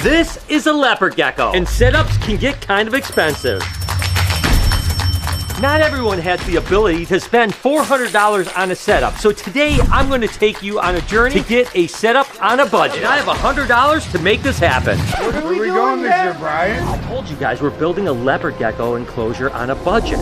This is a leopard gecko, and setups can get kind of expensive. Not everyone has the ability to spend $400 on a setup, so today I'm going to take you on a journey to get a setup on a budget. I have $100 to make this happen. Where are we going this year, Brian? I told you guys we're building a leopard gecko enclosure on a budget.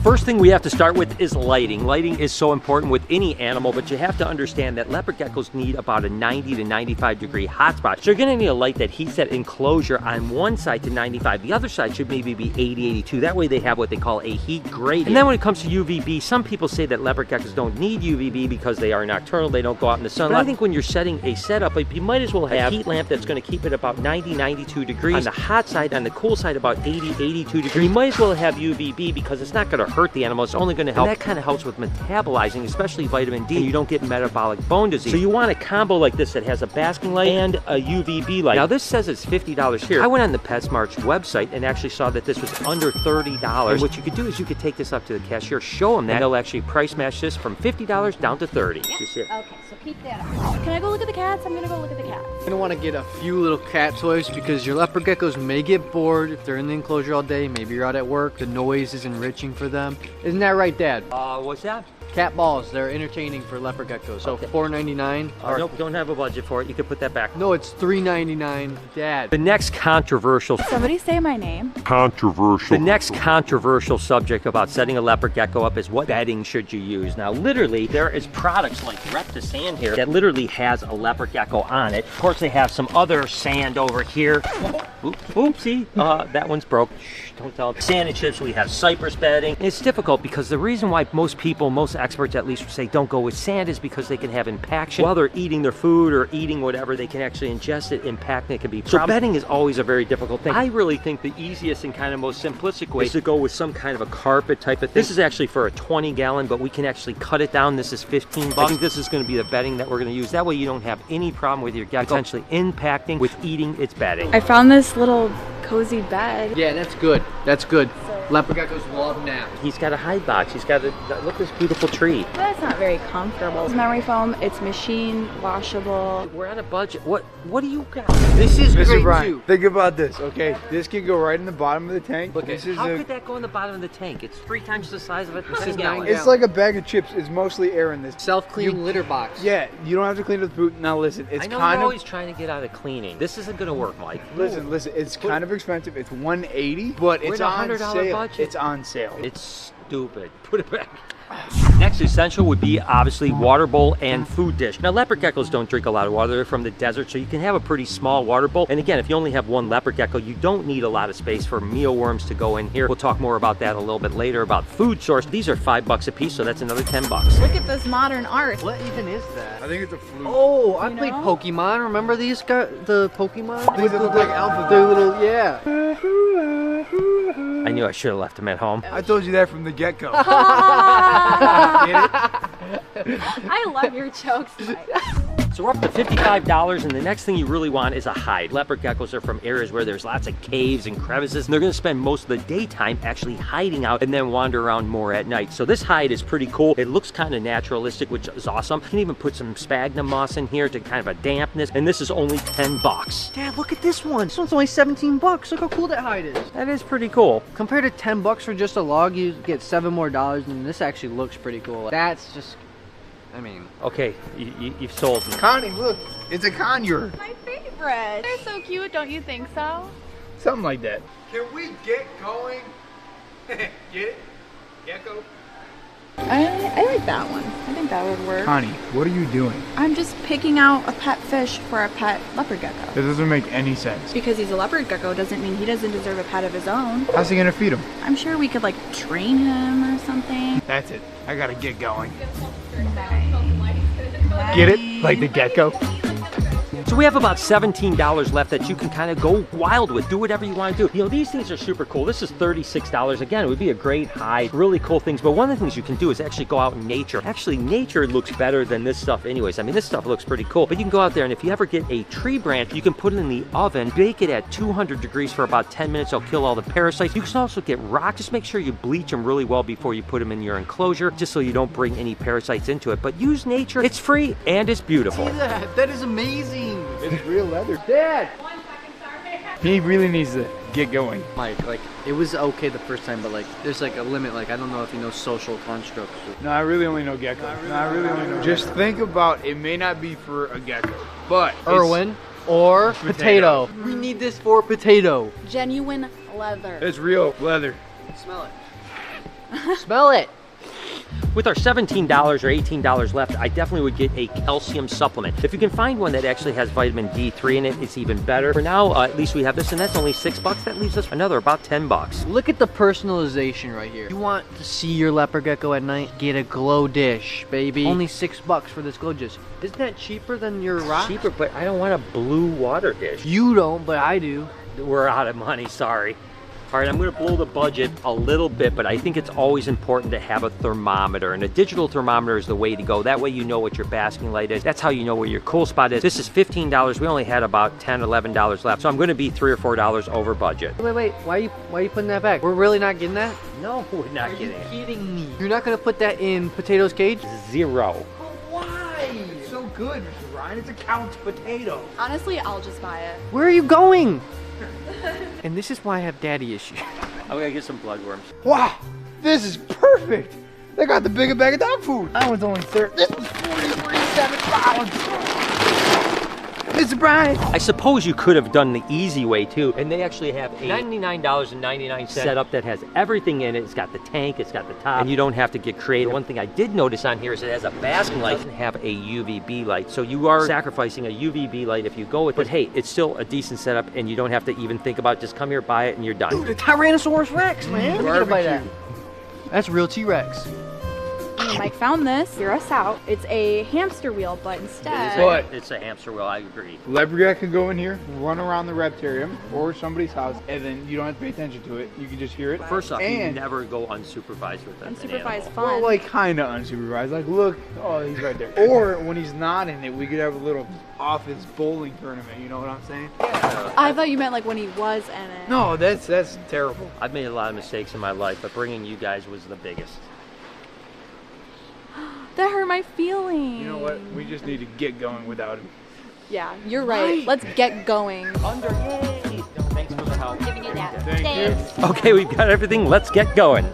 First thing we have to start with is lighting. Lighting is so important with any animal, but you have to understand that leopard geckos need about a 90 to 95 degree hotspot. So you're gonna need a light that heats that enclosure on one side to 95. The other side should maybe be 80, 82. That way they have what they call a heat gradient. And then when it comes to UVB, some people say that leopard geckos don't need UVB because they are nocturnal, they don't go out in the sun. But I think when you're setting a setup, you might as well have a heat lamp that's gonna keep it about 90, 92 degrees. On the hot side, on the cool side, about 80, 82 degrees. You might as well have UVB because it's not gonna hurt the animal. It's only going to help. And that kind of helps with metabolizing, especially vitamin D, and you don't get metabolic bone disease. So you want a combo like this that has a basking light and a UVB light. Now this says it's $50 here. I went on the PetSmart's website and actually saw that this was under $30. And what you could do is you could take this up to the cashier, show them that, and they'll actually price match this from $50 down to $30. Yep. Okay, so keep that up. Can I go look at the cats? I'm gonna go look at the cats. You're gonna want to get a few little cat toys because your leopard geckos may get bored if they're in the enclosure all day. Maybe you're out at work. The noise is enriching for them. Isn't that right, Dad? What's that? Cat balls. They're entertaining for leopard geckos. So Okay. $4.99. Nope, don't have a budget for it. You can put that back. No, it's $3.99, Dad. The next controversial Somebody say my name. The next controversial subject about setting a leopard gecko up is what bedding should you use. Now, literally, there is products like Repta Sand here that literally has a leopard gecko on it. Of course, they have some other sand over here. Oopsie, that one's broke. Shh, don't tell them. Sand and chips, we have cypress bedding. And it's difficult because the reason why most people, most experts at least, say don't go with sand is because they can have impaction. While they're eating their food or eating whatever, they can actually ingest it, impact, and it can be so bedding is always a very difficult thing. I really think the easiest and kind of most simplistic way is to go with some kind of a carpet type of thing. This is actually for a 20 gallon, but we can actually cut it down. This is 15 bucks. I think this is going to be the bedding that we're going to use. That way you don't have any problem with your gecko potentially impacting with eating its bedding. I found this little cozy bed. Yeah, that's good. That's good. Leopard geckos love naps. He's got a hide box. He's got a, look at this beautiful tree. That's not very comfortable. It's memory foam. It's machine washable. We're on a budget. What do you got? This is Mr. great Brian, too. think about this, okay? This can go right in the bottom of the tank. Look, this is How could that go in the bottom of the tank? It's 3 times the size of it. This is 9 It's like a bag of chips. It's mostly air in this. Self-cleaning litter box. Yeah, you don't have to clean it with the boot. Now listen, it's I know kind you're of always trying to get out of cleaning. This isn't going to work, Mike. listen. It's kind of expensive. It's $180, but We're it's at a on $100 sale. budget. It's on sale. It's stupid. Put it back. Next essential would be obviously water bowl and food dish. Now leopard geckos don't drink a lot of water. They're from the desert, so you can have a pretty small water bowl. And again, if you only have one leopard gecko, you don't need a lot of space for mealworms to go in here. We'll talk more about that a little bit later about food source. These are $5 a piece, so that's another 10 bucks. Look at this modern art. What even is that? I think it's a flute. Oh, I You played know? Pokemon. Remember these guys? The Pokemon? These look like alphabet. They're little, yeah. I knew I should have left him at home. I told you that from the get-go. I love your jokes, Mike. So we're up to $55, and the next thing you really want is a hide. Leopard geckos are from areas where there's lots of caves and crevices, and they're gonna spend most of the daytime actually hiding out and then wander around more at night. So this hide is pretty cool. It looks kind of naturalistic, which is awesome. You can even put some sphagnum moss in here to kind of a dampness, and this is only 10 bucks. Dad, look at this one. This one's only 17 bucks. Look how cool that hide is. That is pretty cool. Compared to 10 bucks for just a log, you get $7 more, and this actually looks pretty cool. That's just, I mean. Okay, you've sold me. Connie, look, it's a conure. My favorite. They're so cute, don't you think so? Something like that. Can we get going? Get it? Gecko? I like that one. I think that would work. Connie, what are you doing? I'm just picking out a pet fish for a pet leopard gecko. That doesn't make any sense. Because he's a leopard gecko doesn't mean he doesn't deserve a pet of his own. How's he gonna feed him? I'm sure we could like train him or something. That's it. I gotta get going. Get it? Like the gecko? So we have about $17 left that you can kind of go wild with. Do whatever you want to do. You know, these things are super cool. This is $36. Again, it would be a great hide. Really cool things. But one of the things you can do is actually go out in nature. Actually, nature looks better than this stuff anyways. I mean, this stuff looks pretty cool. But you can go out there, and if you ever get a tree branch, you can put it in the oven, bake it at 200 degrees for about 10 minutes. It'll kill all the parasites. You can also get rock. Just make sure you bleach them really well before you put them in your enclosure, just so you don't bring any parasites into it. But use nature. It's free and it's beautiful. See that? That is amazing. It's real leather. Dad! He really needs to get going. Mike, like, it was okay the first time, but like, there's like a limit. Like, I don't know if you know social constructs. No, I really only know gecko. No, I really only know. Just think about it. May not be for a gecko, but Irwin or potato. We need this for potato. Genuine leather. It's real leather. Smell it. Smell it. With our $17 or $18 left, I definitely would get a calcium supplement. If you can find one that actually has vitamin D3 in it, it's even better. For now, at least we have this, and that's only $6. That leaves us another about $10. Look at the personalization right here. You want to see your leopard gecko at night? Get a glow dish, baby. Only $6 for this glow dish. Isn't that cheaper than your rock? Cheaper, but I don't want a blue water dish. You don't, but I do. We're out of money, sorry. All right, I'm gonna blow the budget a little bit, but I think it's always important to have a thermometer, and a digital thermometer is the way to go. That way you know what your basking light is. That's how you know where your cool spot is. This is $15. We only had about $10, $11 left, so I'm gonna be $3 or $4 over budget. Wait, why are you putting that back? We're really not getting that? No, we're not Are getting you it. kidding me? You're not gonna put that in Potato's cage? Zero. Why? It's so good, Mr. Ryan. It's a couch potato. Honestly, I'll just buy it. Where are you going? And this is why I have daddy issues. I'm gonna get some bloodworms. Wow, this is perfect. They got the bigger bag of dog food. I was only 30. This was 47 pounds. Mr. Brian. I suppose you could have done the easy way too, and they actually have a $99.99 setup that has everything in it. It's got the tank, it's got the top, and you don't have to get creative. One thing I did notice on here is it has a basking light. It doesn't have a UVB light, so you are sacrificing a UVB light if you go with it. But hey, it's still a decent setup, and you don't have to even think about it. Just come here, buy it, and you're done. Dude, the Tyrannosaurus Rex, man. We're gonna buy that. Barbecue. That's real T-Rex. Mike found this. Hear us out. It's a hamster wheel, but instead... But- It's a hamster wheel, I agree. Leopard gecko can go in here, run around the reptarium or somebody's house, and then you don't have to pay attention to it. You can just hear it. First off, you and never go unsupervised with them. Unsupervised well, fun. like kind of unsupervised. Like, look, oh, he's right there. Or when he's not in it, we could have a little office bowling tournament. You know what I'm saying? I thought you meant like when he was in it. No, that's terrible. I've made a lot of mistakes in my life, but bringing you guys was the biggest. That hurt my feelings. You know what? We just need to get going without him. Yeah, you're right. Let's get going. Under, yay! Thanks for the help. Giving you that. Thank you. Okay, we've got everything. Let's get going.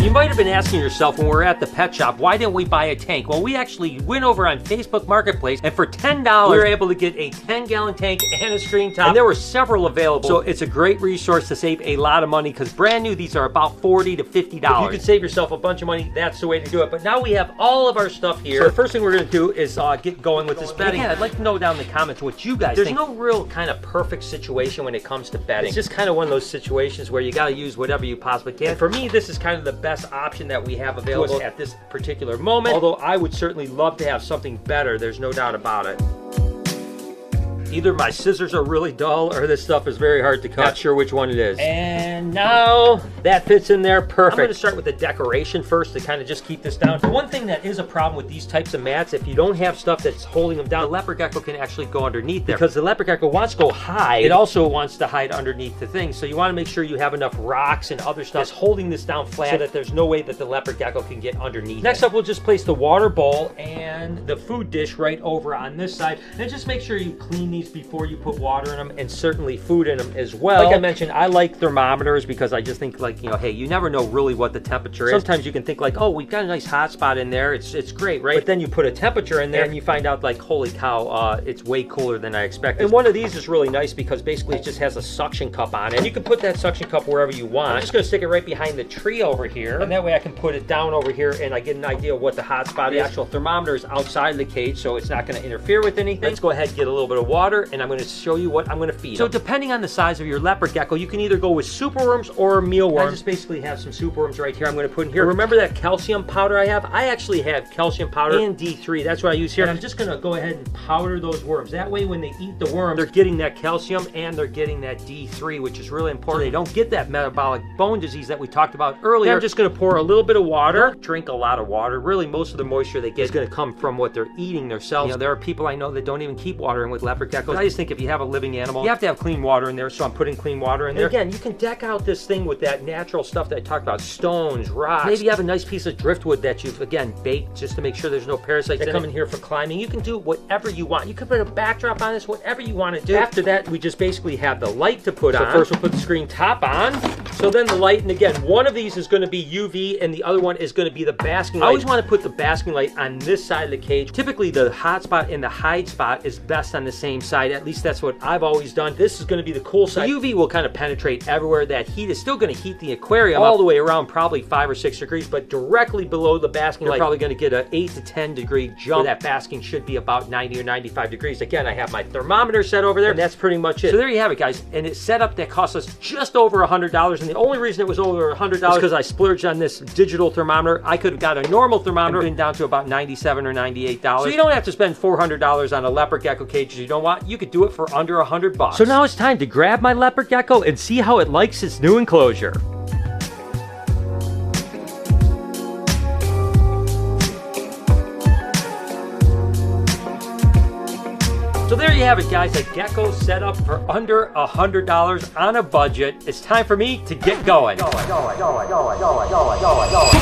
You might have been asking yourself when we were at the pet shop, why didn't we buy a tank? Well, we actually went over on Facebook Marketplace, and for $10, we were able to get a 10-gallon tank and a screen top, and there were several available. So it's a great resource to save a lot of money, because brand new, these are about $40 to $50. If you could save yourself a bunch of money, that's the way to do it. But now we have all of our stuff here. So the first thing we're gonna do is get going with this bedding. Yeah, I'd like to know down in the comments what you guys think. There's no real kind of perfect situation when it comes to bedding. It's just kind of one of those situations where you gotta use whatever you possibly can. And for me, this is kind of the best option that we have available at this particular moment. Although I would certainly love to have something better, there's no doubt about it. Either my scissors are really dull or this stuff is very hard to cut. Not sure which one it is. And now that fits in there perfect. I'm gonna start with the decoration first to kind of just keep this down. The one thing that is a problem with these types of mats, if you don't have stuff that's holding them down, the leopard gecko can actually go underneath there. Because the leopard gecko wants to go high, it also wants to hide underneath the thing. So you wanna make sure you have enough rocks and other stuff that's holding this down flat so that there's no way that the leopard gecko can get underneath. Next up, we'll just place the water bowl and the food dish right over on this side. And just make sure you clean these before you put water in them, and certainly food in them as well. Like I mentioned, I like thermometers because I just think, like, you know, hey, you never know really what the temperature is. Sometimes you can think like, oh, we've got a nice hot spot in there, it's great, right? But then you put a temperature in there and you find out like, holy cow, it's way cooler than I expected. And one of these is really nice because basically it just has a suction cup on it, and you can put that suction cup wherever you want. I'm just gonna stick it right behind the tree over here, and that way I can put it down over here and I get an idea of what the hot spot is. The actual thermometer is outside of the cage, so it's not gonna interfere with anything. Let's go ahead and get a little bit of water, and I'm gonna show you what I'm gonna feed them. So depending on the size of your leopard gecko, you can either go with superworms or mealworms. I just basically have some superworms right here I'm gonna put in here. Remember that calcium powder I have? I actually have calcium powder and D3. That's what I use here. And I'm just gonna go ahead and powder those worms. That way when they eat the worm, they're getting that calcium and they're getting that D3, which is really important. They don't get that metabolic bone disease that we talked about earlier. I'm just gonna pour a little bit of water. Drink a lot of water. Really, most of the moisture they get is gonna come from what they're eating themselves. You know, there are people I know that don't even keep water in with leopard geckos. geckos. I just think if you have a living animal, you have to have clean water in there, so I'm putting clean water in there. And again, you can deck out this thing with that natural stuff that I talked about, stones, rocks. Maybe you have a nice piece of driftwood that you've, again, baked just to make sure there's no parasites that come in here for climbing. You can do whatever you want. You can put a backdrop on this, whatever you want to do. After that, we just basically have the light to put on. So first we'll put the screen top on. So then the light, and again, one of these is going to be UV and the other one is going to be the basking light. I always want to put the basking light on this side of the cage. Typically the hot spot and the hide spot is best on the same side. At least that's what I've always done. This is going to be the cool side. The UV will kind of penetrate everywhere. That heat is still going to heat the aquarium all the way around, probably 5 or 6 degrees, but directly below the basking light, you're probably going to get an 8 to 10 degree jump. That basking should be about 90 or 95 degrees. Again, I have my thermometer set over there, and that's pretty much it. So there you have it, guys. And it's set up that cost us just over $100, and the only reason it was over $100 is because I splurged on this digital thermometer. I could have got a normal thermometer and been down to about $97 or $98. So you don't have to spend $400 on a leopard gecko cage if you don't want. You could do it for under $100. So now it's time to grab my leopard gecko and see how it likes its new enclosure. So there you have it, guys, a gecko set up for under $100 on a budget. It's time for me to get going. Hope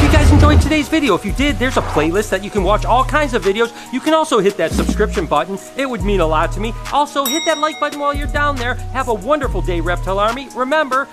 you guys enjoyed today's video. If you did, there's a playlist that you can watch all kinds of videos. You can also hit that subscription button. It would mean a lot to me. Also, hit that like button while you're down there. Have a wonderful day, Reptile Army. Remember,